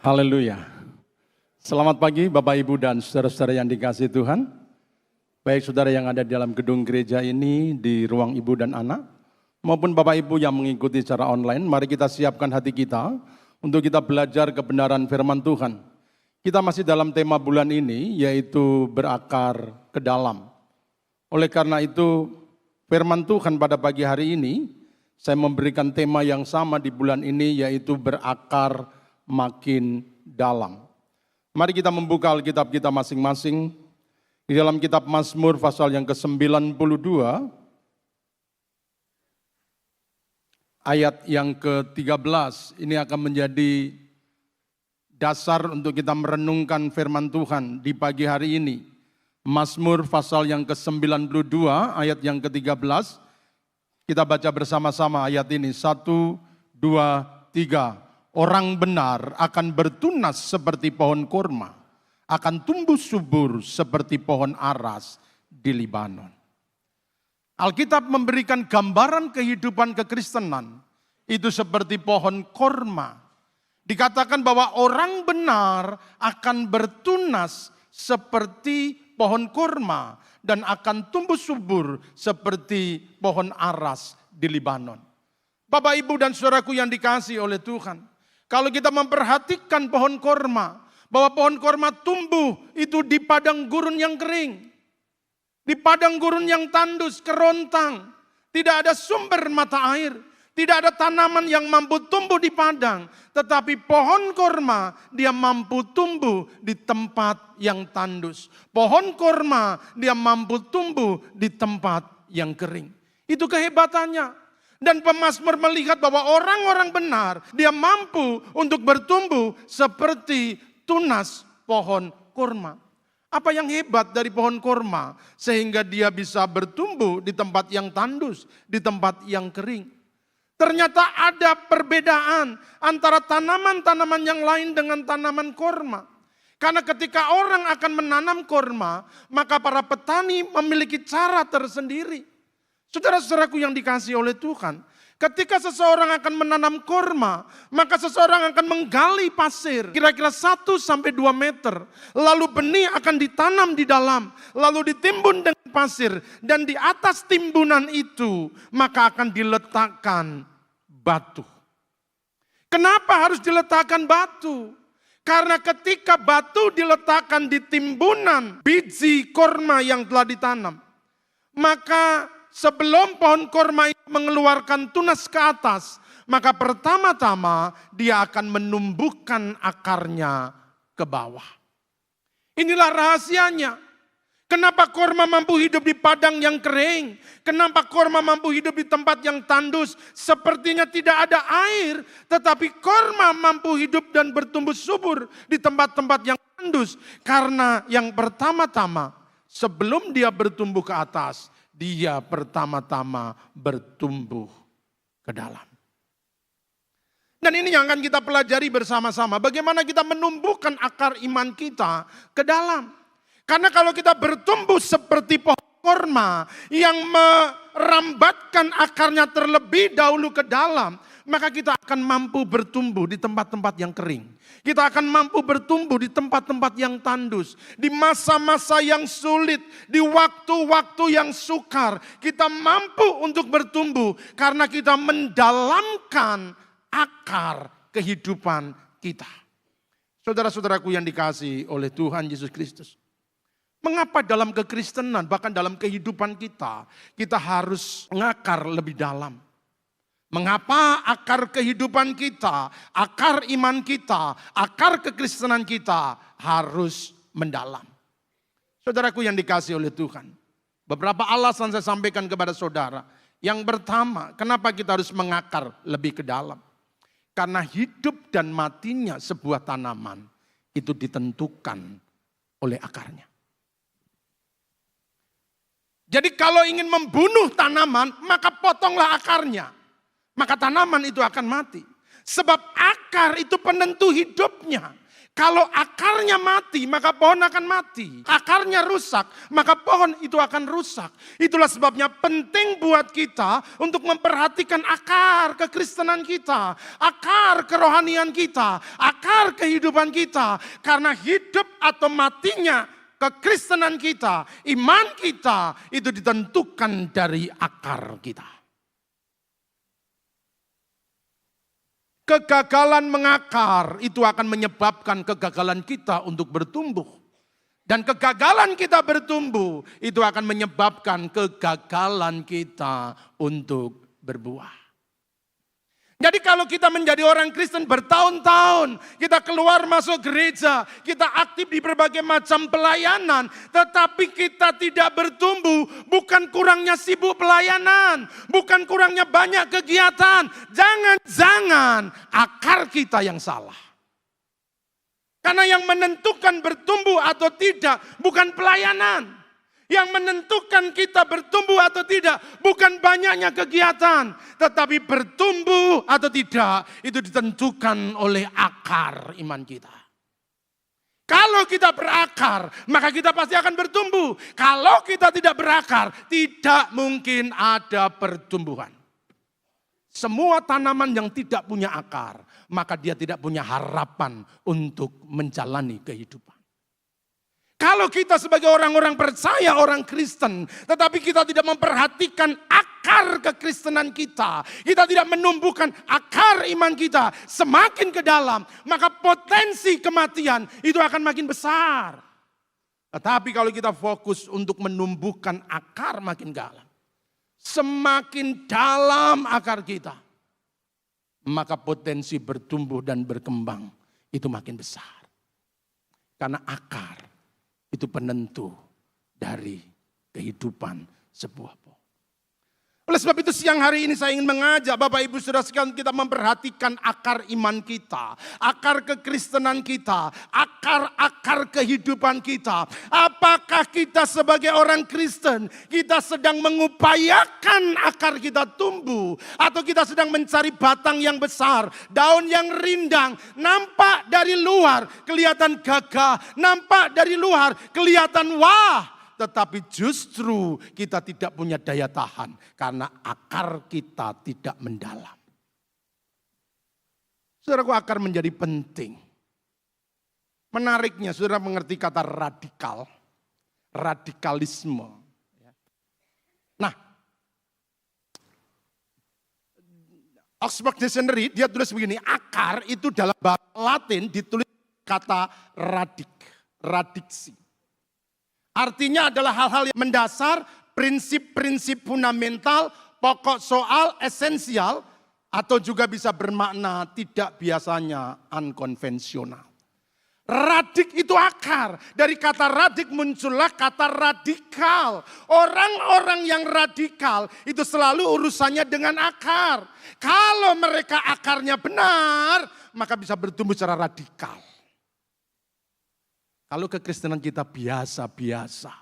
Haleluya. Selamat pagi Bapak Ibu dan saudara-saudara yang dikasihi Tuhan. Baik saudara yang ada di dalam gedung gereja ini, di ruang ibu dan anak, maupun Bapak Ibu yang mengikuti secara online, mari kita siapkan hati kita untuk kita belajar kebenaran firman Tuhan. Kita masih dalam tema bulan ini, yaitu berakar ke dalam. Oleh karena itu, firman Tuhan pada pagi hari ini, saya memberikan tema yang sama di bulan ini, yaitu berakar makin dalam. Mari kita membuka Alkitab kita masing-masing. Di dalam kitab Mazmur pasal yang ke-92, ayat yang ke-13, ini akan menjadi dasar untuk kita merenungkan firman Tuhan di pagi hari ini. Mazmur pasal yang ke-92, ayat yang ke-13, kita baca bersama-sama ayat ini, 1, 2, 3. Orang benar akan bertunas seperti pohon kurma, akan tumbuh subur seperti pohon aras di Libanon. Alkitab memberikan gambaran kehidupan kekristenan, itu seperti pohon kurma. Dikatakan bahwa orang benar akan bertunas seperti pohon kurma dan akan tumbuh subur seperti pohon aras di Libanon. Bapak, Ibu, dan saudaraku yang dikasihi oleh Tuhan, kalau kita memperhatikan pohon kurma, bahwa pohon kurma tumbuh itu di padang gurun yang kering, di padang gurun yang tandus, kerontang, tidak ada sumber mata air, tidak ada tanaman yang mampu tumbuh di padang, tetapi pohon kurma dia mampu tumbuh di tempat yang tandus. Pohon kurma dia mampu tumbuh di tempat yang kering. Itu kehebatannya. Dan pemazmur melihat bahwa orang-orang benar, dia mampu untuk bertumbuh seperti tunas pohon kurma. Apa yang hebat dari pohon kurma? Sehingga dia bisa bertumbuh di tempat yang tandus, di tempat yang kering. Ternyata ada perbedaan antara tanaman-tanaman yang lain dengan tanaman kurma. Karena ketika orang akan menanam kurma, maka para petani memiliki cara tersendiri. Saudara-saudaraku yang dikasihi oleh Tuhan, ketika seseorang akan menanam kurma, maka seseorang akan menggali pasir kira-kira 1-2 meter. Lalu benih akan ditanam di dalam, lalu ditimbun dengan pasir. Dan di atas timbunan itu, maka akan diletakkan batu. Kenapa harus diletakkan batu? Karena ketika batu diletakkan di timbunan biji kurma yang telah ditanam, maka sebelum pohon kurma itu mengeluarkan tunas ke atas, maka pertama-tama dia akan menumbuhkan akarnya ke bawah. Inilah rahasianya. Kenapa kurma mampu hidup di padang yang kering? Kenapa kurma mampu hidup di tempat yang tandus? Sepertinya tidak ada air, tetapi kurma mampu hidup dan bertumbuh subur di tempat-tempat yang tandus. Karena yang pertama-tama, sebelum dia bertumbuh ke atas, dia pertama-tama bertumbuh ke dalam. Dan ini yang akan kita pelajari bersama-sama. Bagaimana kita menumbuhkan akar iman kita ke dalam. Karena kalau kita bertumbuh seperti pohon kurma yang merambatkan akarnya terlebih dahulu ke dalam, maka kita akan mampu bertumbuh di tempat-tempat yang kering. Kita akan mampu bertumbuh di tempat-tempat yang tandus. Di masa-masa yang sulit, di waktu-waktu yang sukar, kita mampu untuk bertumbuh karena kita mendalamkan akar kehidupan kita. Saudara-saudaraku yang dikasihi oleh Tuhan Yesus Kristus. Mengapa dalam kekristenan, bahkan dalam kehidupan kita harus mengakar lebih dalam? Mengapa akar kehidupan kita, akar iman kita, akar kekristenan kita harus mendalam? Saudaraku yang dikasihi oleh Tuhan, beberapa alasan saya sampaikan kepada saudara. Yang pertama, kenapa kita harus mengakar lebih ke dalam? Karena hidup dan matinya sebuah tanaman itu ditentukan oleh akarnya. Jadi kalau ingin membunuh tanaman, maka potonglah akarnya. Maka tanaman itu akan mati. Sebab akar itu penentu hidupnya. Kalau akarnya mati, maka pohon akan mati. Akarnya rusak, maka pohon itu akan rusak. Itulah sebabnya penting buat kita untuk memperhatikan akar kekristenan kita, akar kerohanian kita, akar kehidupan kita. Karena hidup atau matinya kekristenan kita, iman kita, itu ditentukan dari akar kita. Kegagalan mengakar itu akan menyebabkan kegagalan kita untuk bertumbuh. Dan kegagalan kita bertumbuh itu akan menyebabkan kegagalan kita untuk berbuah. Jadi kalau kita menjadi orang Kristen bertahun-tahun, kita keluar masuk gereja, kita aktif di berbagai macam pelayanan, tetapi kita tidak bertumbuh, bukan kurangnya sibuk pelayanan, bukan kurangnya banyak kegiatan, jangan-jangan akar kita yang salah. Karena yang menentukan bertumbuh atau tidak bukan pelayanan. Yang menentukan kita bertumbuh atau tidak bukan banyaknya kegiatan, tetapi bertumbuh atau tidak itu ditentukan oleh akar iman kita. Kalau kita berakar, maka kita pasti akan bertumbuh. Kalau kita tidak berakar, tidak mungkin ada pertumbuhan. Semua tanaman yang tidak punya akar, maka dia tidak punya harapan untuk menjalani kehidupan. Kalau kita sebagai orang-orang percaya, orang Kristen, tetapi kita tidak memperhatikan akar kekristenan kita, kita tidak menumbuhkan akar iman kita semakin ke dalam, maka potensi kematian itu akan makin besar. Tetapi kalau kita fokus untuk menumbuhkan akar makin dalam, semakin dalam akar kita, maka potensi bertumbuh dan berkembang itu makin besar. Karena akar itu penentu dari kehidupan sebuah pohon. Oleh sebab itu siang hari ini saya ingin mengajak Bapak Ibu Saudara sekalian kita memperhatikan akar iman kita, akar kekristenan kita, akar-akar kehidupan kita. Apakah kita sebagai orang Kristen, kita sedang mengupayakan akar kita tumbuh, atau kita sedang mencari batang yang besar, daun yang rindang, nampak dari luar kelihatan gagah, nampak dari luar kelihatan wah. Tetapi justru kita tidak punya daya tahan karena akar kita tidak mendalam. Saudaraku, akar menjadi penting. Menariknya, saudara mengerti kata radikal, radikalisme. Nah, Oxford Dictionary dia tulis begini, akar itu dalam bahasa Latin ditulis kata radiksi. Artinya adalah hal-hal yang mendasar, prinsip-prinsip fundamental, pokok soal, esensial, atau juga bisa bermakna tidak biasanya unkonvensional. Radik itu akar. Dari kata radik muncullah kata radikal. Orang-orang yang radikal itu selalu urusannya dengan akar. Kalau mereka akarnya benar, maka bisa bertumbuh secara radikal. Kalau kekristenan kita biasa-biasa,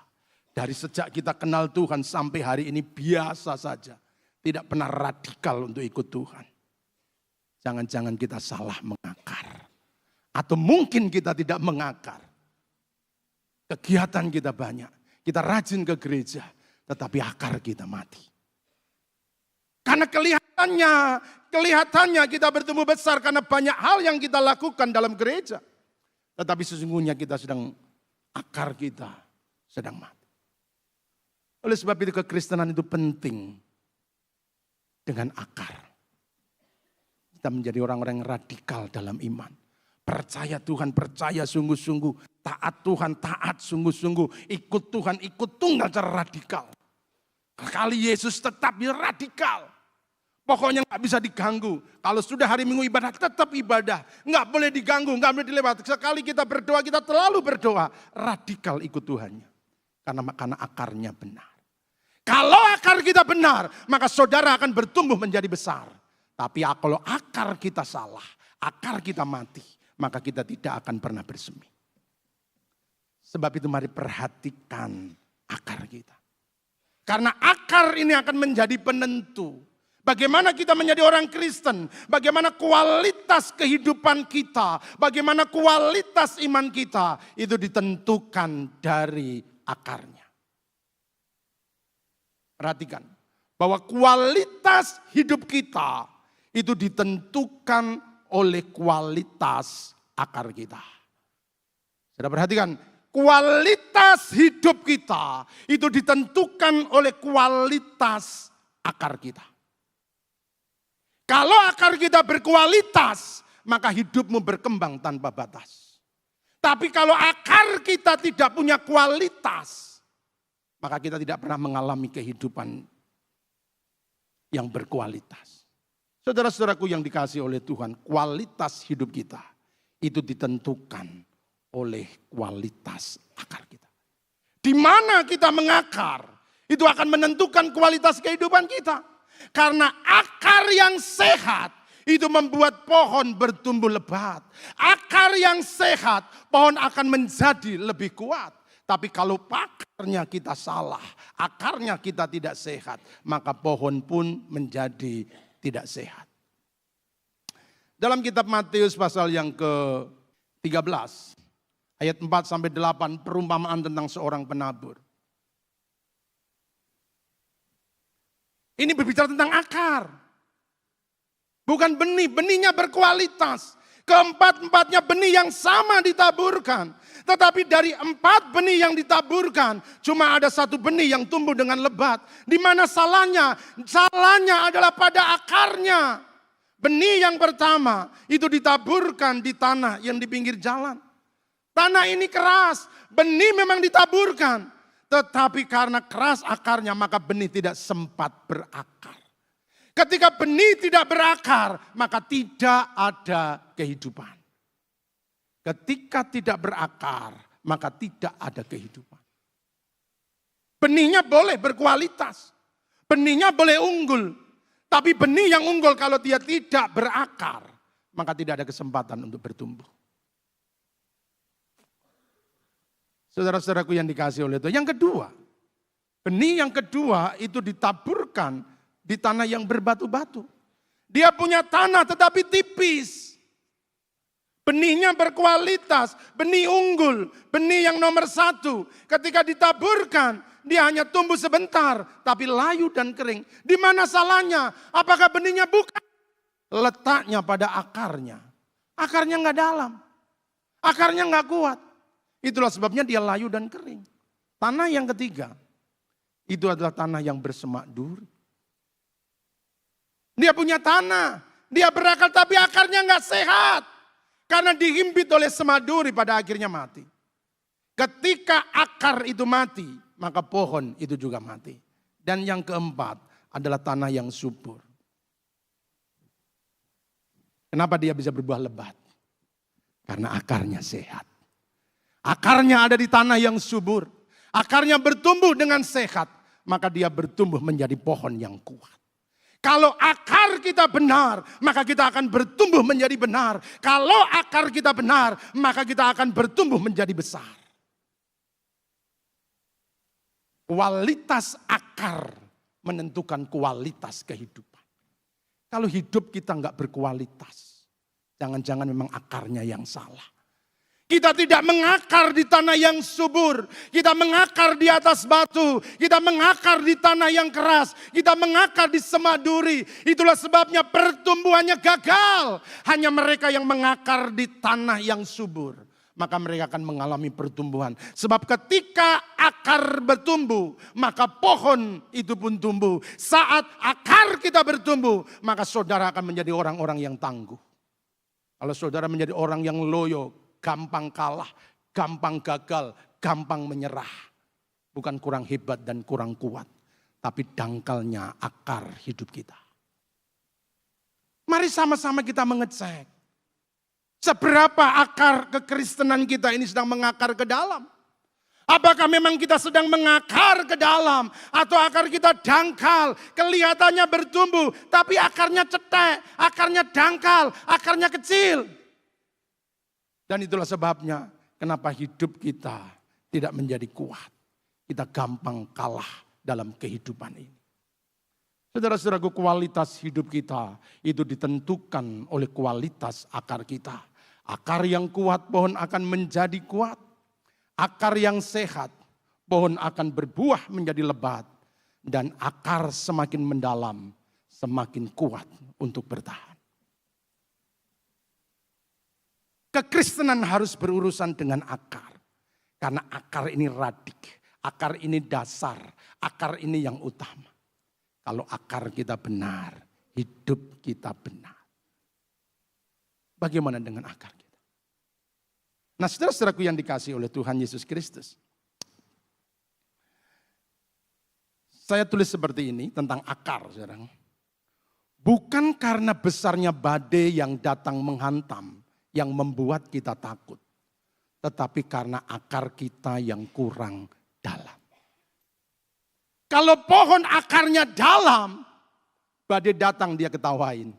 dari sejak kita kenal Tuhan sampai hari ini biasa saja, tidak pernah radikal untuk ikut Tuhan. Jangan-jangan kita salah mengakar. Atau mungkin kita tidak mengakar. Kegiatan kita banyak, kita rajin ke gereja, tetapi akar kita mati. Karena kelihatannya kita bertumbuh besar karena banyak hal yang kita lakukan dalam gereja. Tetapi sesungguhnya akar kita sedang mati. Oleh sebab itu kekristenan itu penting dengan akar. Kita menjadi orang-orang yang radikal dalam iman. Percaya Tuhan, percaya sungguh-sungguh. Taat Tuhan, taat sungguh-sungguh. Ikut Tuhan, ikut tunggal secara radikal. Kali Yesus tetap radikal. Pokoknya nggak bisa diganggu. Kalau sudah hari Minggu ibadah, tetap ibadah. Nggak boleh diganggu, nggak boleh dilewati. Sekali kita berdoa, kita terlalu berdoa. Radikal ikut Tuhannya. Karena akarnya benar. Kalau akar kita benar, maka saudara akan bertumbuh menjadi besar. Tapi kalau akar kita salah, akar kita mati, maka kita tidak akan pernah bersemi. Sebab itu mari perhatikan akar kita. Karena akar ini akan menjadi penentu. Bagaimana kita menjadi orang Kristen, bagaimana kualitas kehidupan kita, bagaimana kualitas iman kita, itu ditentukan dari akarnya. Perhatikan, bahwa kualitas hidup kita itu ditentukan oleh kualitas akar kita. Sudah perhatikan, kualitas hidup kita itu ditentukan oleh kualitas akar kita. Kalau akar kita berkualitas, maka hidupmu berkembang tanpa batas. Tapi kalau akar kita tidak punya kualitas, maka kita tidak pernah mengalami kehidupan yang berkualitas. Saudara-saudaraku yang dikasihi oleh Tuhan, kualitas hidup kita itu ditentukan oleh kualitas akar kita. Di mana kita mengakar, itu akan menentukan kualitas kehidupan kita. Karena akar yang sehat itu membuat pohon bertumbuh lebat. Akar yang sehat, pohon akan menjadi lebih kuat. Tapi kalau akarnya kita salah, akarnya kita tidak sehat, maka pohon pun menjadi tidak sehat. Dalam kitab Matius pasal yang ke-13, ayat 4-8, perumpamaan tentang seorang penabur. Ini berbicara tentang akar. Bukan benih, benihnya berkualitas. Keempat-empatnya benih yang sama ditaburkan. Tetapi dari 4 benih yang ditaburkan, cuma ada 1 benih yang tumbuh dengan lebat. Di mana salahnya? Salahnya adalah pada akarnya. Benih yang pertama itu ditaburkan di tanah yang di pinggir jalan. Tanah ini keras, benih memang ditaburkan. Tetapi karena keras akarnya, maka benih tidak sempat berakar. Ketika benih tidak berakar, maka tidak ada kehidupan. Ketika tidak berakar, maka tidak ada kehidupan. Benihnya boleh berkualitas. Benihnya boleh unggul. Tapi benih yang unggul kalau dia tidak berakar, maka tidak ada kesempatan untuk bertumbuh. Saudara-saudaraku yang dikasihi oleh Tuhan. Yang kedua, benih yang kedua itu ditaburkan di tanah yang berbatu-batu. Dia punya tanah tetapi tipis. Benihnya berkualitas, benih unggul, benih yang nomor 1. Ketika ditaburkan, dia hanya tumbuh sebentar, tapi layu dan kering. Di mana salahnya? Apakah benihnya? Bukan. Letaknya pada akarnya. Akarnya nggak dalam. Akarnya nggak kuat. Itulah sebabnya dia layu dan kering. Tanah yang ketiga, itu adalah tanah yang bersemak duri. Dia punya tanah, dia berakar tapi akarnya nggak sehat. Karena dihimpit oleh semak duri pada akhirnya mati. Ketika akar itu mati, maka pohon itu juga mati. Dan yang keempat adalah tanah yang subur. Kenapa dia bisa berbuah lebat? Karena akarnya sehat. Akarnya ada di tanah yang subur. Akarnya bertumbuh dengan sehat. Maka dia bertumbuh menjadi pohon yang kuat. Kalau akar kita benar, maka kita akan bertumbuh menjadi benar. Kalau akar kita benar, maka kita akan bertumbuh menjadi besar. Kualitas akar menentukan kualitas kehidupan. Kalau hidup kita nggak berkualitas, jangan-jangan memang akarnya yang salah. Kita tidak mengakar di tanah yang subur. Kita mengakar di atas batu. Kita mengakar di tanah yang keras. Kita mengakar di semak duri. Itulah sebabnya pertumbuhannya gagal. Hanya mereka yang mengakar di tanah yang subur, maka mereka akan mengalami pertumbuhan. Sebab ketika akar bertumbuh, maka pohon itu pun tumbuh. Saat akar kita bertumbuh, maka saudara akan menjadi orang-orang yang tangguh. Kalau saudara menjadi orang yang loyo, gampang kalah, gampang gagal, gampang menyerah. Bukan kurang hebat dan kurang kuat, tapi dangkalnya akar hidup kita. Mari sama-sama kita mengecek. Seberapa akar kekristenan kita ini sedang mengakar ke dalam? Apakah memang kita sedang mengakar ke dalam? Atau akar kita dangkal, kelihatannya bertumbuh, tapi akarnya cetek, akarnya dangkal, akarnya kecil. Dan itulah sebabnya kenapa hidup kita tidak menjadi kuat. Kita gampang kalah dalam kehidupan ini. Saudara-saudaraku, kualitas hidup kita itu ditentukan oleh kualitas akar kita. Akar yang kuat, pohon akan menjadi kuat. Akar yang sehat, pohon akan berbuah menjadi lebat. Dan akar semakin mendalam, semakin kuat untuk bertahan. Kekristenan harus berurusan dengan akar. Karena akar ini radik, akar ini dasar, akar ini yang utama. Kalau akar kita benar, hidup kita benar. Bagaimana dengan akar kita? Nah, saudara-saudaraku yang dikasihi oleh Tuhan Yesus Kristus. Saya tulis seperti ini tentang akar, saudara. Bukan karena besarnya badai yang datang menghantam, yang membuat kita takut. Tetapi karena akar kita yang kurang dalam. Kalau pohon akarnya dalam, badai datang dia ketawain.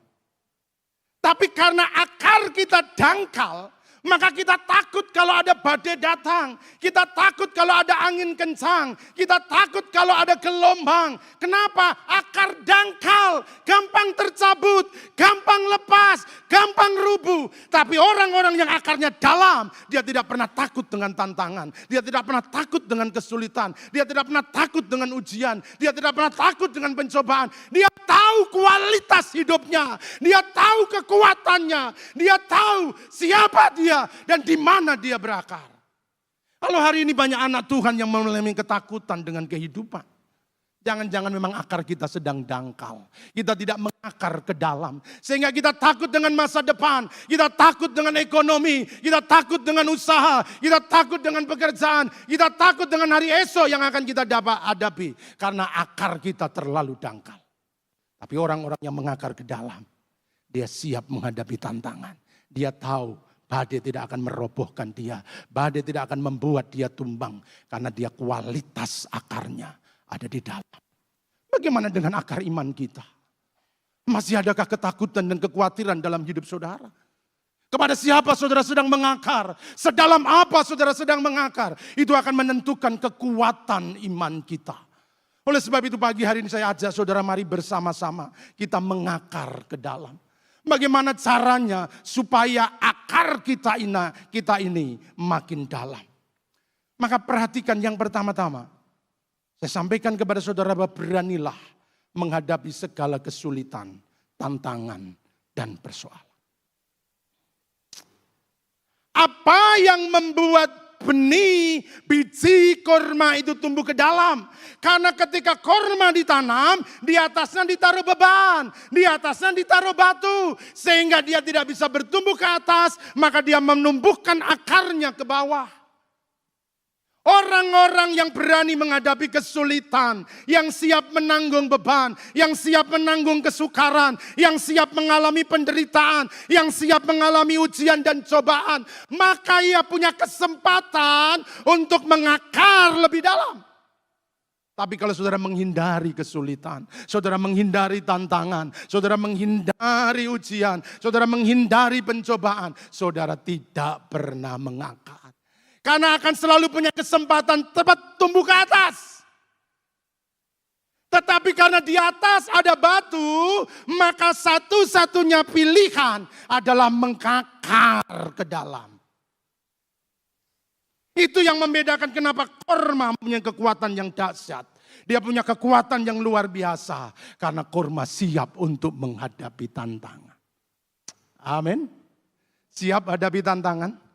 Tapi karena akar kita dangkal, maka kita takut kalau ada badai datang. Kita takut kalau ada angin kencang. Kita takut kalau ada gelombang. Kenapa? Akar dangkal, gampang tercabut, gampang lepas, gampang rubuh. Tapi orang-orang yang akarnya dalam, dia tidak pernah takut dengan tantangan. Dia tidak pernah takut dengan kesulitan. Dia tidak pernah takut dengan ujian. Dia tidak pernah takut dengan pencobaan. Dia tahu kualitas hidupnya. Dia tahu kekuatannya. Dia tahu siapa dia dan di mana dia berakar. Kalau hari ini banyak anak Tuhan yang mengalami ketakutan dengan kehidupan. Jangan-jangan memang akar kita sedang dangkal. Kita tidak mengakar ke dalam. Sehingga kita takut dengan masa depan. Kita takut dengan ekonomi. Kita takut dengan usaha. Kita takut dengan pekerjaan. Kita takut dengan hari esok yang akan kita dapat hadapi. Karena akar kita terlalu dangkal. Tapi orang-orang yang mengakar ke dalam, dia siap menghadapi tantangan. Dia tahu badai tidak akan merobohkan dia. Badai tidak akan membuat dia tumbang. Karena dia kualitas akarnya ada di dalam. Bagaimana dengan akar iman kita? Masih adakah ketakutan dan kekhawatiran dalam hidup saudara? Kepada siapa saudara sedang mengakar? Sedalam apa saudara sedang mengakar? Itu akan menentukan kekuatan iman kita. Oleh sebab itu pagi hari ini saya ajak saudara mari bersama-sama kita mengakar ke dalam. Bagaimana caranya supaya akar kita ini makin dalam. Maka perhatikan yang pertama-tama. Saya sampaikan kepada saudara bahwa beranilah menghadapi segala kesulitan, tantangan, dan persoalan. Apa yang membuat benih biji korma itu tumbuh ke dalam? Karena ketika korma ditanam, di atasnya ditaruh beban, di atasnya ditaruh batu. Sehingga dia tidak bisa bertumbuh ke atas, maka dia menumbuhkan akarnya ke bawah. Orang-orang yang berani menghadapi kesulitan, yang siap menanggung beban, yang siap menanggung kesukaran, yang siap mengalami penderitaan, yang siap mengalami ujian dan cobaan, maka ia punya kesempatan untuk mengakar lebih dalam. Tapi kalau saudara menghindari kesulitan, saudara menghindari tantangan, saudara menghindari ujian, saudara menghindari pencobaan, saudara tidak pernah mengakar. Karena akan selalu punya kesempatan tepat tumbuh ke atas. Tetapi karena di atas ada batu, maka satu-satunya pilihan adalah mengakar ke dalam. Itu yang membedakan kenapa korma punya kekuatan yang dahsyat. Dia punya kekuatan yang luar biasa. Karena korma siap untuk menghadapi tantangan. Amin. Siap hadapi tantangan.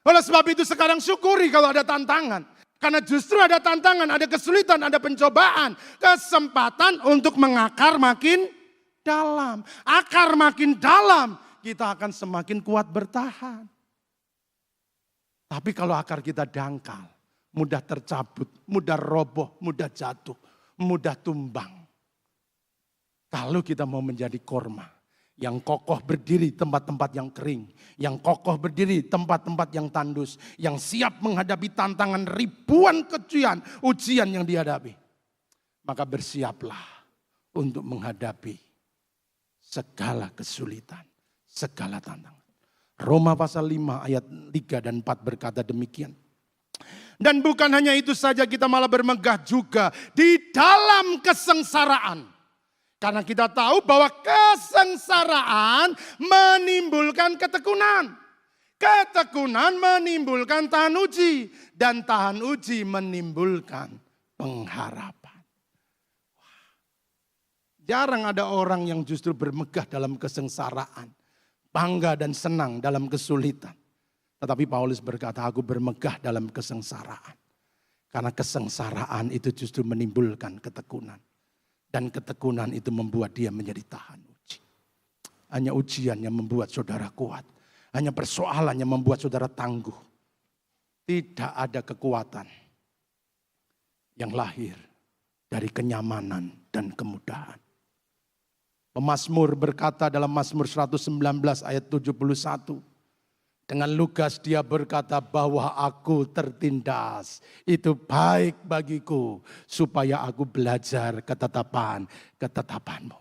Oleh sebab itu sekarang syukuri kalau ada tantangan. Karena justru ada tantangan, ada kesulitan, ada pencobaan. Kesempatan untuk mengakar makin dalam. Akar makin dalam, kita akan semakin kuat bertahan. Tapi kalau akar kita dangkal, mudah tercabut, mudah roboh, mudah jatuh, mudah tumbang. Kalau kita mau menjadi korma yang kokoh berdiri tempat-tempat yang kering, yang kokoh berdiri tempat-tempat yang tandus, yang siap menghadapi tantangan ribuan ujian yang dihadapi. Maka bersiaplah untuk menghadapi segala kesulitan, segala tantangan. Roma pasal 5 ayat 3 dan 4 berkata demikian. Dan bukan hanya itu saja, kita malah bermegah juga di dalam kesengsaraan. Karena kita tahu bahwa kesengsaraan menimbulkan ketekunan. Ketekunan menimbulkan tahan uji. Dan tahan uji menimbulkan pengharapan. Jarang ada orang yang justru bermegah dalam kesengsaraan. Bangga dan senang dalam kesulitan. Tetapi Paulus berkata, aku bermegah dalam kesengsaraan. Karena kesengsaraan itu justru menimbulkan ketekunan. Dan ketekunan itu membuat dia menjadi tahan uji. Hanya ujian yang membuat saudara kuat. Hanya persoalan yang membuat saudara tangguh. Tidak ada kekuatan yang lahir dari kenyamanan dan kemudahan. Pemazmur berkata dalam Mazmur 119 ayat 71. Dengan lugas dia berkata bahwa aku tertindas. Itu baik bagiku supaya aku belajar ketetapanmu.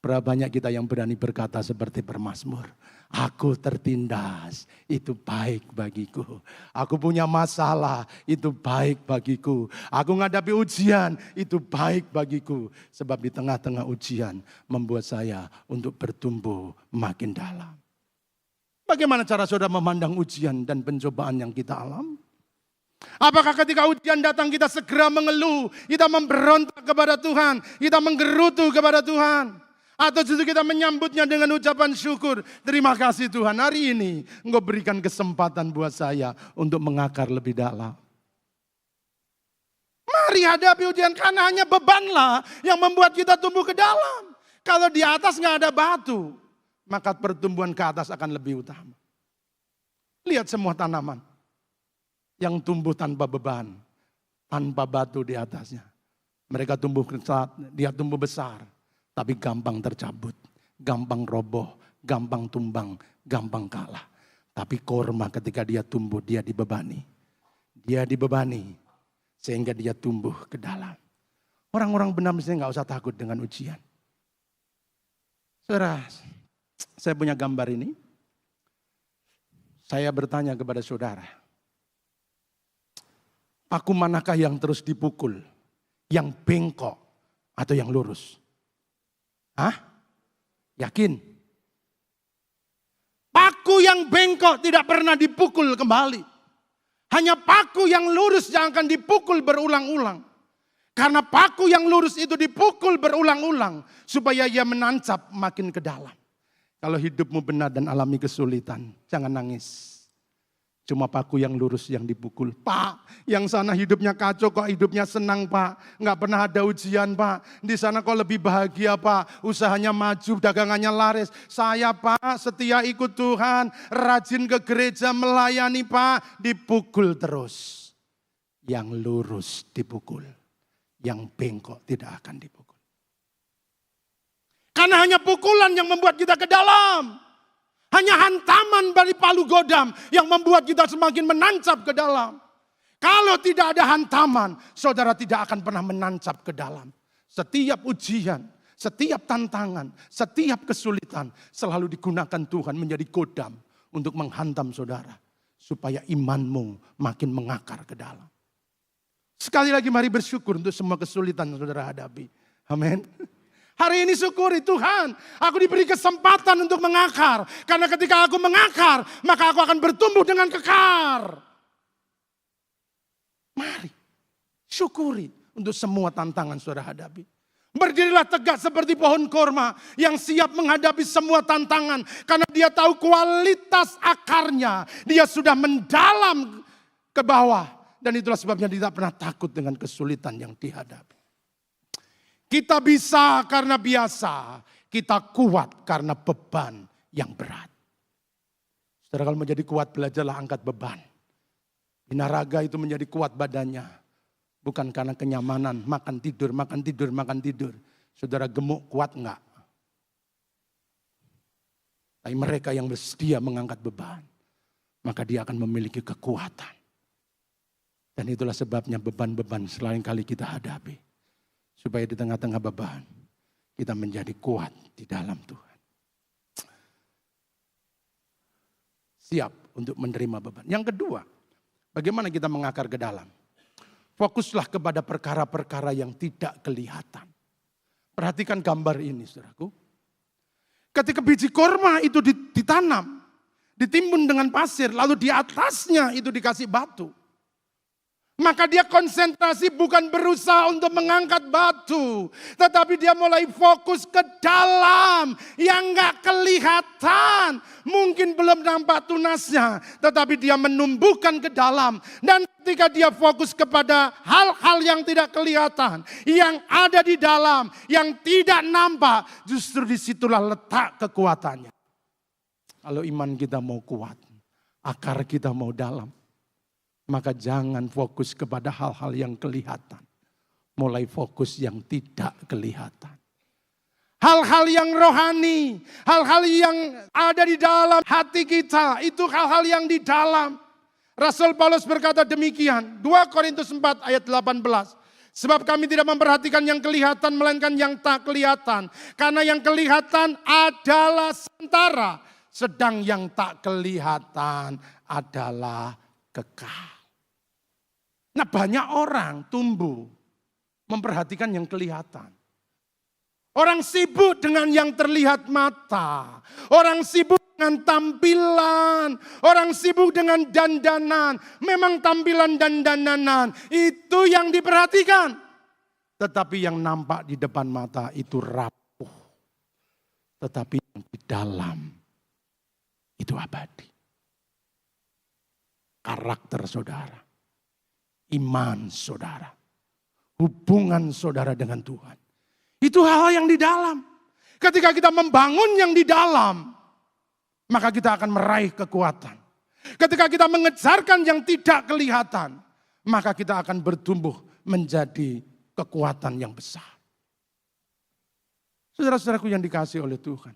Berapa banyak kita yang berani berkata seperti pemazmur. Aku tertindas, itu baik bagiku. Aku punya masalah, itu baik bagiku. Aku menghadapi ujian, itu baik bagiku. Sebab di tengah-tengah ujian membuat saya untuk bertumbuh makin dalam. Bagaimana cara saudara memandang ujian dan pencobaan yang kita alami? Apakah ketika ujian datang kita segera mengeluh, kita memberontak kepada Tuhan, kita menggerutu kepada Tuhan? Atau justru kita menyambutnya dengan ucapan syukur. Terima kasih Tuhan, hari ini Engkau berikan kesempatan buat saya untuk mengakar lebih dalam. Mari hadapi ujian, karena hanya bebanlah yang membuat kita tumbuh ke dalam. Kalau di atas nggak ada batu, maka pertumbuhan ke atas akan lebih utama. Lihat semua tanaman yang tumbuh tanpa beban, tanpa batu di atasnya. Mereka tumbuh dia tumbuh besar, tapi gampang tercabut, gampang roboh, gampang tumbang, gampang kalah. Tapi korma ketika dia tumbuh, dia dibebani. Dia dibebani sehingga dia tumbuh ke dalam. Orang-orang benar mestinya nggak usah takut dengan ujian. Saudara, saya punya gambar ini. Saya bertanya kepada saudara. Paku manakah yang terus dipukul? Yang bengkok atau yang lurus? Hah? Yakin? Paku yang bengkok tidak pernah dipukul kembali. Hanya paku yang lurus yang akan dipukul berulang-ulang. Karena paku yang lurus itu dipukul berulang-ulang. Supaya ia menancap makin ke dalam. Kalau hidupmu benar dan alami kesulitan, jangan nangis. Cuma paku yang lurus yang dipukul. Pak, yang sana hidupnya kacau kok hidupnya senang Pak. Nggak pernah ada ujian Pak. Di sana kok lebih bahagia Pak. Usahanya maju, dagangannya laris. Saya Pak setia ikut Tuhan. Rajin ke gereja melayani Pak. Dipukul terus. Yang lurus dipukul. Yang bengkok tidak akan dipukul. Karena hanya pukulan yang membuat kita ke dalam. Hanya hantaman dari palu godam yang membuat kita semakin menancap ke dalam. Kalau tidak ada hantaman, saudara tidak akan pernah menancap ke dalam. Setiap ujian, setiap tantangan, setiap kesulitan selalu digunakan Tuhan menjadi godam untuk menghantam saudara. Supaya imanmu makin mengakar ke dalam. Sekali lagi mari bersyukur untuk semua kesulitan yang saudara hadapi. Amin. Hari ini syukuri Tuhan, aku diberi kesempatan untuk mengakar. Karena ketika aku mengakar, maka aku akan bertumbuh dengan kekar. Mari, syukuri untuk semua tantangan saudara hadapi. Berdirilah tegak seperti pohon korma yang siap menghadapi semua tantangan. Karena dia tahu kualitas akarnya, dia sudah mendalam ke bawah. Dan itulah sebabnya dia tidak pernah takut dengan kesulitan yang dihadapi. Kita bisa karena biasa, kita kuat karena beban yang berat. Saudara, kalau menjadi kuat belajarlah angkat beban. Binaraga itu menjadi kuat badannya. Bukan karena kenyamanan, makan tidur, makan tidur, makan tidur. Saudara gemuk kuat enggak? Tapi mereka yang bersedia mengangkat beban, maka dia akan memiliki kekuatan. Dan itulah sebabnya beban-beban selain kali kita hadapi. Supaya di tengah-tengah beban, kita menjadi kuat di dalam Tuhan. Siap untuk menerima beban. Yang kedua, bagaimana kita mengakar ke dalam? Fokuslah kepada perkara-perkara yang tidak kelihatan. Perhatikan gambar ini, saudaraku. Ketika biji korma itu ditanam, ditimbun dengan pasir, lalu di atasnya itu dikasih batu. Maka dia konsentrasi bukan berusaha untuk mengangkat batu. Tetapi dia mulai fokus ke dalam yang gak kelihatan. Mungkin belum nampak tunasnya. Tetapi dia menumbuhkan ke dalam. Dan ketika dia fokus kepada hal-hal yang tidak kelihatan. Yang ada di dalam, yang tidak nampak. Justru disitulah letak kekuatannya. Kalau iman kita mau kuat, akar kita mau dalam. Maka jangan fokus kepada hal-hal yang kelihatan. Mulai fokus yang tidak kelihatan. Hal-hal yang rohani, hal-hal yang ada di dalam hati kita, itu hal-hal yang di dalam. Rasul Paulus berkata demikian, 2 Korintus 4 ayat 18. Sebab kami tidak memperhatikan yang kelihatan, melainkan yang tak kelihatan. Karena yang kelihatan adalah sementara, sedang yang tak kelihatan adalah kekal. Nah, banyak orang tumbuh memperhatikan yang kelihatan. Orang sibuk dengan yang terlihat mata. Orang sibuk dengan tampilan. Orang sibuk dengan dandanan. Memang tampilan dan dandanan itu yang diperhatikan. Tetapi yang nampak di depan mata itu rapuh. Tetapi yang di dalam itu abadi. Karakter saudara. Iman saudara, hubungan saudara dengan Tuhan. Itu hal-hal yang di dalam. Ketika kita membangun yang di dalam, maka kita akan meraih kekuatan. Ketika kita mengejarkan yang tidak kelihatan, maka kita akan bertumbuh menjadi kekuatan yang besar. Saudara-saudaraku yang dikasihi oleh Tuhan.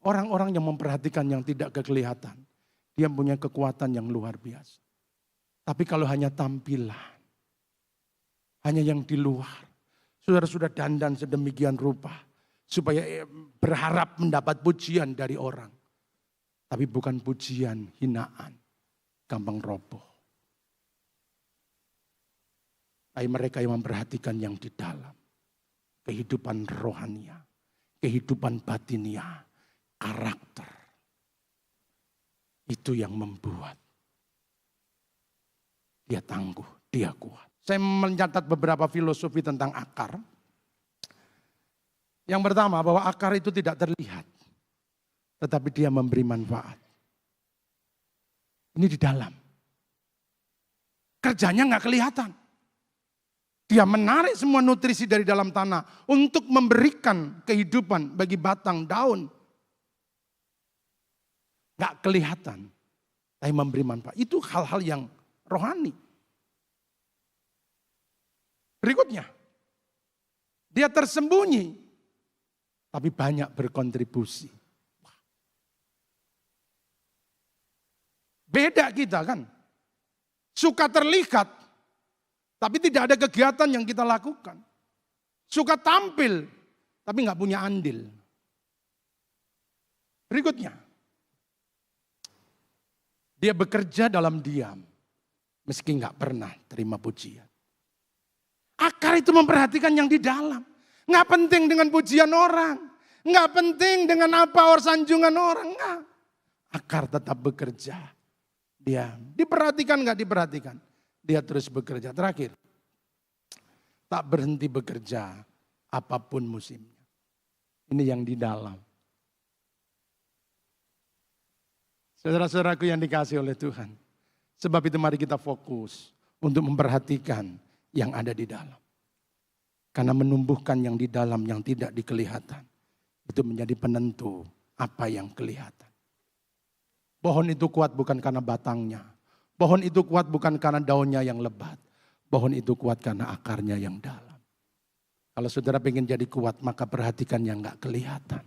Orang-orang yang memperhatikan yang tidak kelihatan, dia punya kekuatan yang luar biasa. Tapi kalau hanya tampilan, hanya yang di luar, saudara sudah dandan sedemikian rupa, supaya berharap mendapat pujian dari orang. Tapi bukan pujian, hinaan, gampang roboh. Tapi mereka yang memperhatikan yang di dalam, kehidupan rohania, kehidupan batinia, karakter, itu yang membuat dia tangguh, dia kuat. Saya mencatat beberapa filosofi tentang akar. Yang pertama, bahwa akar itu tidak terlihat, tetapi dia memberi manfaat. Ini di dalam. Kerjanya nggak kelihatan. Dia menarik semua nutrisi dari dalam tanah untuk memberikan kehidupan bagi batang daun. Nggak kelihatan, tapi memberi manfaat. Itu hal-hal yang rohani. Berikutnya, dia tersembunyi, tapi banyak berkontribusi. Beda kita kan, suka terlihat, tapi tidak ada kegiatan yang kita lakukan. Suka tampil, tapi nggak punya andil. Berikutnya, dia bekerja dalam diam. Meski nggak pernah terima pujian. Akar itu memperhatikan yang di dalam. Nggak penting dengan pujian orang. Nggak penting dengan apa sanjungan orang. Nggak. Akar tetap bekerja. Dia diperhatikan nggak diperhatikan. Dia terus bekerja. Terakhir. Tak berhenti bekerja apapun musimnya. Ini yang di dalam. Saudara-saudaraku yang dikasihi oleh Tuhan. Sebab itu mari kita fokus untuk memperhatikan yang ada di dalam. Karena menumbuhkan yang di dalam yang tidak dikelihatan. Itu menjadi penentu apa yang kelihatan. Pohon itu kuat bukan karena batangnya. Pohon itu kuat bukan karena daunnya yang lebat. Pohon itu kuat karena akarnya yang dalam. Kalau saudara ingin jadi kuat maka perhatikan yang gak kelihatan.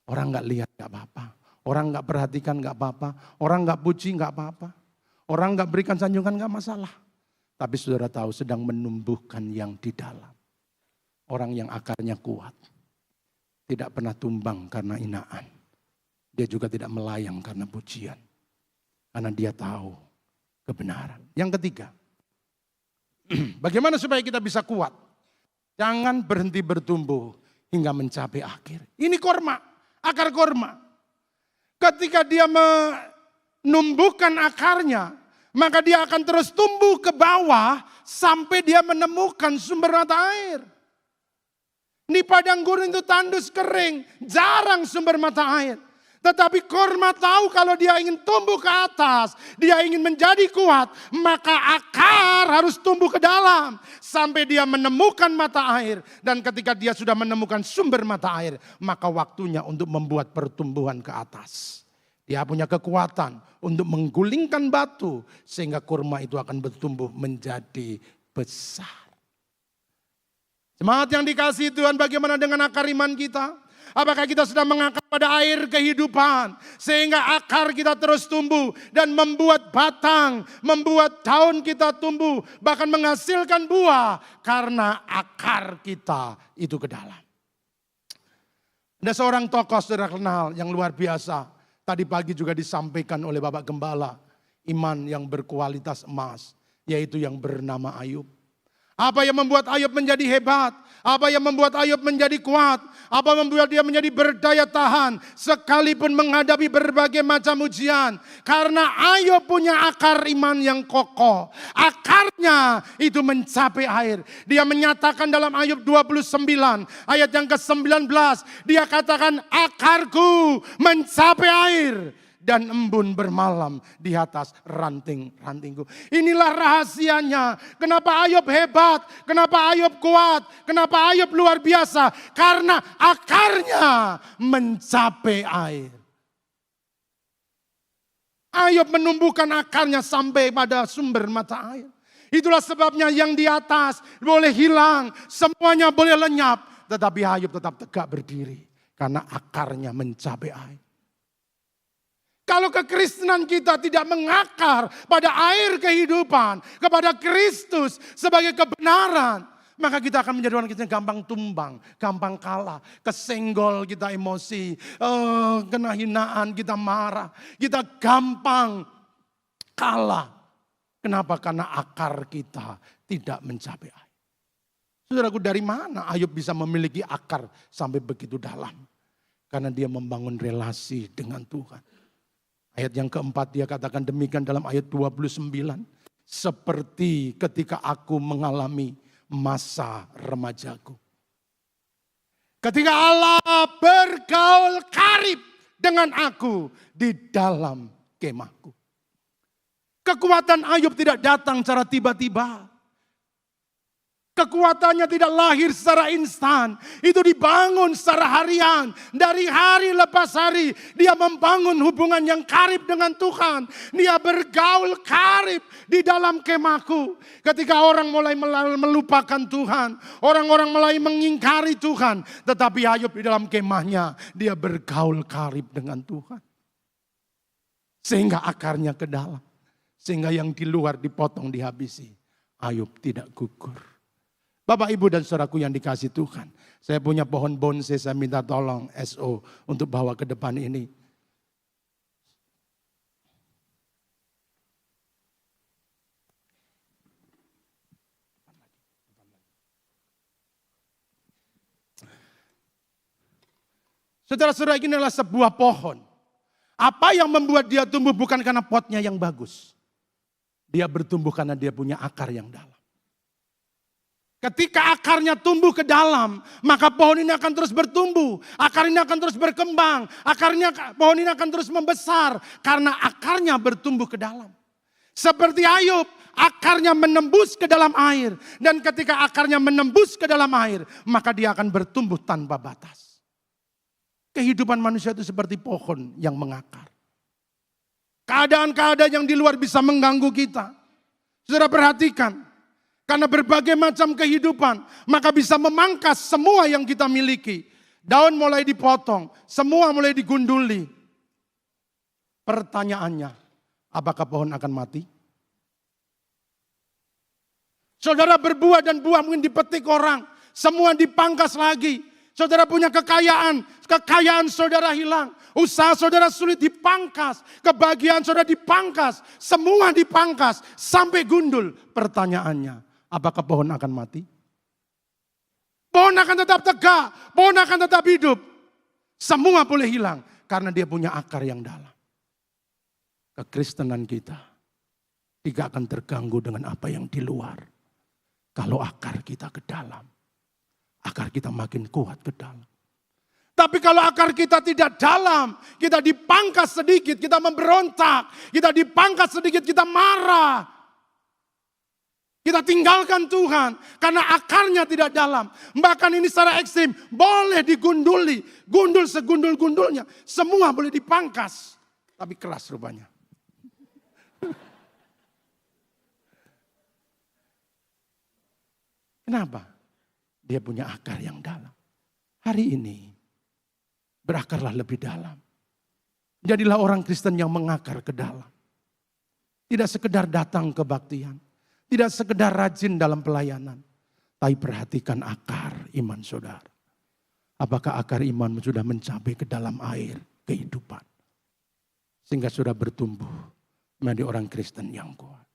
Orang gak lihat gak apa-apa. Orang gak perhatikan gak apa-apa. Orang gak puji gak apa-apa. Orang gak berikan sanjungan gak masalah. Tapi saudara tahu sedang menumbuhkan yang di dalam. Orang yang akarnya kuat. Tidak pernah tumbang karena hinaan. Dia juga tidak melayang karena pujian. Karena dia tahu kebenaran. Yang ketiga. Bagaimana supaya kita bisa kuat? Jangan berhenti bertumbuh hingga mencapai akhir. Ini korma, akar korma. Ketika dia menumbuhkan akarnya, maka dia akan terus tumbuh ke bawah sampai dia menemukan sumber mata air. Di padang gurun itu tandus kering, jarang sumber mata air. Tetapi korma tahu kalau dia ingin tumbuh ke atas, dia ingin menjadi kuat, maka akar harus tumbuh ke dalam sampai dia menemukan mata air. Dan ketika dia sudah menemukan sumber mata air, maka waktunya untuk membuat pertumbuhan ke atas. Dia punya kekuatan untuk menggulingkan batu sehingga kurma itu akan bertumbuh menjadi besar. Jemaat yang dikasihi Tuhan, bagaimana dengan akar iman kita? Apakah kita sudah mengakar pada air kehidupan sehingga akar kita terus tumbuh dan membuat batang, membuat daun kita tumbuh, bahkan menghasilkan buah karena akar kita itu ke dalam. Ada seorang tokoh saudara kenal yang luar biasa. Tadi pagi juga disampaikan oleh Bapak Gembala, iman yang berkualitas emas, yaitu yang bernama Ayub. Apa yang membuat Ayub menjadi hebat? Apa yang membuat Ayub menjadi kuat? Apa yang membuat dia menjadi berdaya tahan sekalipun menghadapi berbagai macam ujian? Karena Ayub punya akar iman yang kokoh. Akarnya itu mencapai air. Dia menyatakan dalam Ayub 29 ayat yang ke-19. Dia katakan akarku mencapai air. Dan embun bermalam di atas ranting-rantingku. Inilah rahasianya. Kenapa Ayub hebat? Kenapa Ayub kuat? Kenapa Ayub luar biasa? Karena akarnya mencapai air. Ayub menumbuhkan akarnya sampai pada sumber mata air. Itulah sebabnya yang di atas boleh hilang. Semuanya boleh lenyap. Tetapi Ayub tetap tegak berdiri. Karena akarnya mencapai air. Kalau kekristenan kita tidak mengakar pada air kehidupan, kepada Kristus sebagai kebenaran, maka kita akan menjadi orang Kristen gampang tumbang, gampang kalah, kesenggol kita emosi, kena hinaan kita marah, kita gampang kalah. Kenapa? Karena akar kita tidak mencapai air. Saudaraku, dari mana Ayub bisa memiliki akar sampai begitu dalam? Karena dia membangun relasi dengan Tuhan. Ayat yang keempat dia katakan demikian dalam ayat 29. Seperti ketika aku mengalami masa remajaku. Ketika Allah bergaul karib dengan aku di dalam kemahku. Kekuatan Ayub tidak datang secara tiba-tiba. Kekuatannya tidak lahir secara instan. Itu dibangun secara harian. Dari hari lepas hari. Dia membangun hubungan yang karib dengan Tuhan. Dia bergaul karib di dalam kemahku. Ketika orang mulai melupakan Tuhan. Orang-orang mulai mengingkari Tuhan. Tetapi Ayub di dalam kemahnya. Dia bergaul karib dengan Tuhan. Sehingga akarnya ke dalam. Sehingga yang di luar dipotong dihabisi. Ayub tidak gugur. Bapak, Ibu, dan saudaraku yang dikasih Tuhan. Saya punya pohon bonsai, saya minta tolong SO untuk bawa ke depan ini. Saudara-saudara, ini adalah sebuah pohon. Apa yang membuat dia tumbuh bukan karena potnya yang bagus. Dia bertumbuh karena dia punya akar yang dalam. Ketika akarnya tumbuh ke dalam, maka pohon ini akan terus bertumbuh. Akar ini akan terus berkembang. Pohon ini akan terus membesar. Karena akarnya bertumbuh ke dalam. Seperti Ayub, akarnya menembus ke dalam air. Dan ketika akarnya menembus ke dalam air, maka dia akan bertumbuh tanpa batas. Kehidupan manusia itu seperti pohon yang mengakar. Keadaan-keadaan yang di luar bisa mengganggu kita. Saudara perhatikan. Karena berbagai macam kehidupan, maka bisa memangkas semua yang kita miliki. Daun mulai dipotong, semua mulai digunduli. Pertanyaannya, apakah pohon akan mati? Saudara berbuah dan buah mungkin dipetik orang, semua dipangkas lagi. Saudara punya kekayaan saudara hilang. Usaha saudara sulit dipangkas, kebahagiaan saudara dipangkas, semua dipangkas sampai gundul. Pertanyaannya, apakah pohon akan mati? Pohon akan tetap tegak, pohon akan tetap hidup. Semua boleh hilang karena dia punya akar yang dalam. Kekristenan kita tidak akan terganggu dengan apa yang di luar. Kalau akar kita ke dalam, akar kita makin kuat ke dalam. Tapi kalau akar kita tidak dalam, kita dipangkas sedikit, kita memberontak, kita dipangkas sedikit, kita marah. Kita tinggalkan Tuhan karena akarnya tidak dalam. Bahkan ini secara ekstrim, boleh digunduli, gundul segundul-gundulnya. Semua boleh dipangkas, tapi keras rupanya. Kenapa? Dia punya akar yang dalam. Hari ini, berakarlah lebih dalam. Jadilah orang Kristen yang mengakar ke dalam. Tidak sekedar datang kebaktian. Tidak sekedar rajin dalam pelayanan. Tapi perhatikan akar iman saudara. Apakah akar iman sudah mencapai ke dalam air kehidupan. Sehingga sudah bertumbuh menjadi orang Kristen yang kuat.